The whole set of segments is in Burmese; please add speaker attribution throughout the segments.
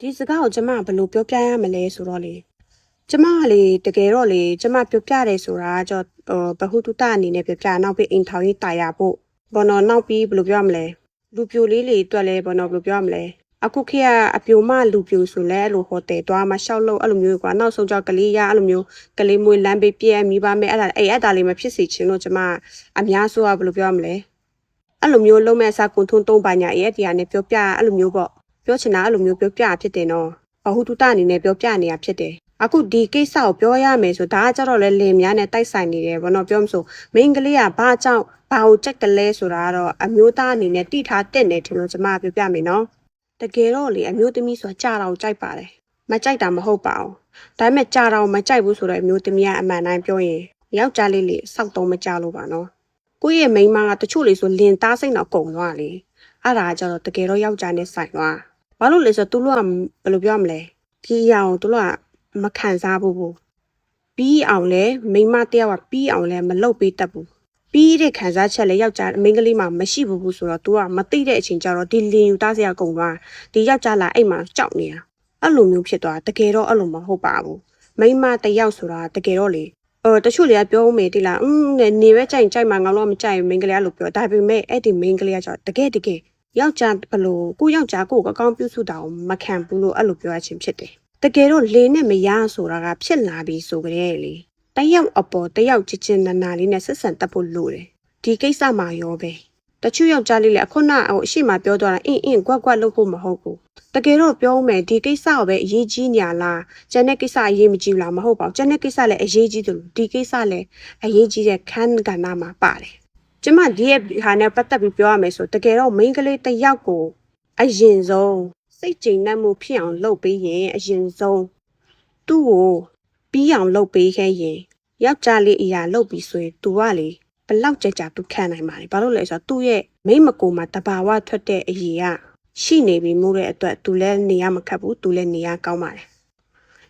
Speaker 1: ဒီစကားကိုကျမဘယ်လိုပြောပြရမလဲဆိုတော့လေကျမကလေတကယ်တော့လေကျမပြောပြတယ်ဆိုတာကြောဘဟုတုတအနေနဲ့ပြောပြနောက်ပြီးအိမ်ထောင်ရေးတာယာဖို့ဘောနော်နောက်ပြီးဘယ်လိုပြောရမလဲလူပြိုလေးလေတွက်လဲဘောနော်ဘယ်လိုပြောရမလဲအခုခေတ်ကအပြိုမလူပြိုဆိုလဲအဲ့လိုဟိုတယ်သွားမှရှောက်လို့အဲ့လိုမျိုးကွာနောက်ဆုံးကြောက်ကလေးရအဲ့လိုမျိုးကလေးမွေးလမ်းပေးပြဲမိပါမယ်အဲ့ဒါလေးမဖြစ်စေချင်လို့ကျမအများစုကဘယ်လိုပြောရမလဲအဲ့လိုမျိုးလုံးမဲ့အစားကုန်ထုံးသုံးပါညာရဲ့တရားနဲ့ပြောပြအဲ့လိုမျိုးပေါ့ပြောချင်တာအဲ့လိုမျိုးပြောပြဖြစ်တယ်နော်ဘဟုတုတအနေနဲ့ပြောပြနေတာဖြစ်တယ်အခုဒီကိစ္စကိုပြောရမယ်ဆိုဒါကကြတော့လဲလင်များနဲ့တိုက်ဆိုင်နေတယ်ဘောနော်ပြောမဆိုမိန်းကလေးကဘာကြောင့်ဘာကိုကြက်ကလေးဆိုတာကတော့အမျိုးသားအနေနဲ့တိထားတက်နေတယ်လို့ကျမပြောပြမယ်နော်တကယ်တော့လေအမျိုးသမီးဆိုတာကြာတော့ကြိုက်ပါတယ်မကြိုက်တာမဟုတ်ပါဘူးဒါပေမဲ့ကြာတော့မကြိုက်ဘူးဆိုတော့အမျိုးသမီးကအမှန်တိုင်းပြောရင်ယောက်ျားလေးလေစောက်တော့မကြလို့ပါနော်ကိုယ့်ရဲ့မိန်းမကတချို့လေဆိုလင်သားစိတ်တော့ကုန်သွားလေအဲ့ဒါကြတော့တကယ်တော့ယောက်ျားနဲ့ဆိုင်သွားဘာလို့လဲဆိုတော့သူတို့ကဘယ်လိုပြောမလဲဒီအရာကိုသူတို့ကမခံစားဘူးပြီးအောင်လဲမိန်းမတယောက်ကပြီးအောင်လဲမလုပ်ပေးတတ်ဘူးပြီးတဲ့ခံစားချက်လဲယောက်ျားမိန်းကလေးမှမရှိဘူးဆိုတော့ तू ကမသိတဲ့အချိန်ကျတော့ဒီလင်ယူသားစရာကုန်သွားဒီယောက်ျားလာအိမ်မှာကြောက်နေတာအဲ့လိုမျိုးဖြစ်သွားတကယ်တော့အဲ့လိုမဟုတ်ပါဘူးမိန်းမတယောက်ဆိုတာတကယ်တော့လေတချို့တွေကပြောမယ်တိလားနေပဲကြိုက်ကြိုက်မှငါတို့ကမကြိုက်ဘူးမိန်းကလေးကလို့ပြောဒါပေမဲ့အဲ့ဒီမိန်းကလေးကကျတော့တကယ်ယောက်ျားဘလို့ကိုယောက်ျားကိုအကောင်းပြုစုတာကိုမခံဘူးလို့အဲ့လိုပြောရချင်းဖြစ်တယ်တကယ်တော့လေနဲ့မရဆိုတာကဖြစ်လာပြီဆိုကြတဲ့လေတယောက်အပေါ်တယောက်ချစ်ချင်းနာနာလေးနဲ့ဆက်ဆံတတ်ဖို့လိုတယ်ဒီကိစ္စမှာရောပဲတချို့ယောက်ျားလေးလည်းအခုနအရှိမပြောသွားတာအင်းကွက်ကွက်လုပ်ဖို့မဟုတ်ဘူးတကယ်တော့ပြောမယ်ဒီကိစ္စကိုပဲအရေးကြီးညာလားကျန်တဲ့ကိစ္စအရေးမကြီးဘူးလားမဟုတ်ပါဘူးကျန်တဲ့ကိစ္စလည်းအရေးကြီးတယ်လို့ဒီကိစ္စလည်းအရေးကြီးတဲ့ခန်းကဏ္ဍမှာပါတယ်ကျမဒီရဲ့ဟာနဲ့ပတ်သက်ပြီးပြောရမယ်ဆိုတကယ်တော့မိန်းကလေးတစ်ယောက်ကိုအရင်ဆုံးစိတ်ကြည်နပ်မှုဖြစ်အောင်လုပ်ပေးရင်အရင်ဆုံးသူ့ကိုပြီးအောင်လုပ်ပေးခဲ့ရင်ယောက်ျားလေးအရာလုပ်ပြီးဆိုရင် तू ကလေဘလောက်ကြကြ तू ခံနိုင်ပါလေဘာလို့လဲဆိုတော့သူ့ရဲ့မိမကိုမှာတဘာဝထွက်တဲ့အရေးကရှိနေပြီမို့တဲ့အတွက် तू လည်းနေရမခက်ဘူး तू လည်းနေရကောင်းပါတယ်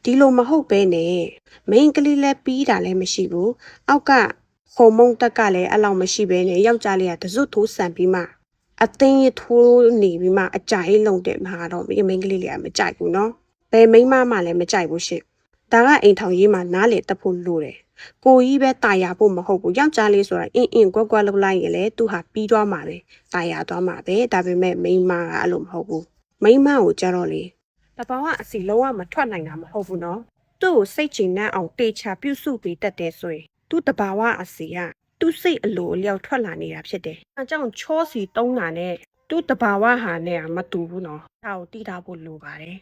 Speaker 1: ဒီလိုမဟုတ်ပဲနဲ့မိန်းကလေးလည်းပြီးတာလည်းမရှိဘူးအောက်ကဟော်မုန်းတက်ကလည်းအဲ့လောက်မရှိပဲနဲ့ယောက်ျားလေးကတစွတ်ထိုးဆန်ပြီးမှအသိရထိုးနေပြီးမှအကြိုက်လုံးတဲ့မှာတော့မိန်းကလေးတွေကမကြိုက်ဘူးเนาะဘယ်မိန်းမမှလည်းမကြိုက်ဘူးရှင့်ဒါကအိမ်ထောင်ရေးမှာနားလေတက်ဖို့လိုတယ်ကိုကြီးပဲတာယာဖို့မဟုတ်ဘူးယောက်ျားလေးဆိုတာအင်းကွက်ကွက်လောက်လိုက်ရင်လေသူဟာပြီးသွားမှာပဲတာယာသွားမှာပဲဒါပေမဲ့မိန်းမကအဲ့လိုမဟုတ်ဘူးမိန်းမကိုကြတော့လေတဘာဝအစီလုံးဝမထွက်နိုင်တာမဟုတ်ဘူးเนาะသူ့ကိုစိတ်ချနှံ့အောင်တေချာပြုစုပေးတတ်တယ်ဆိုရင်သူ့တဘာဝအစီကသူ့စိတ်အလိုအလျောက်ထွက်လာနေတာဖြစ်တယ်အဲကြောင့်ချောစီတုံးတာနဲ့သူ့တဘာဝဟာနဲ့မတူဘူးเนาะဒါကိုတိထားဖို့လိုပါတယ်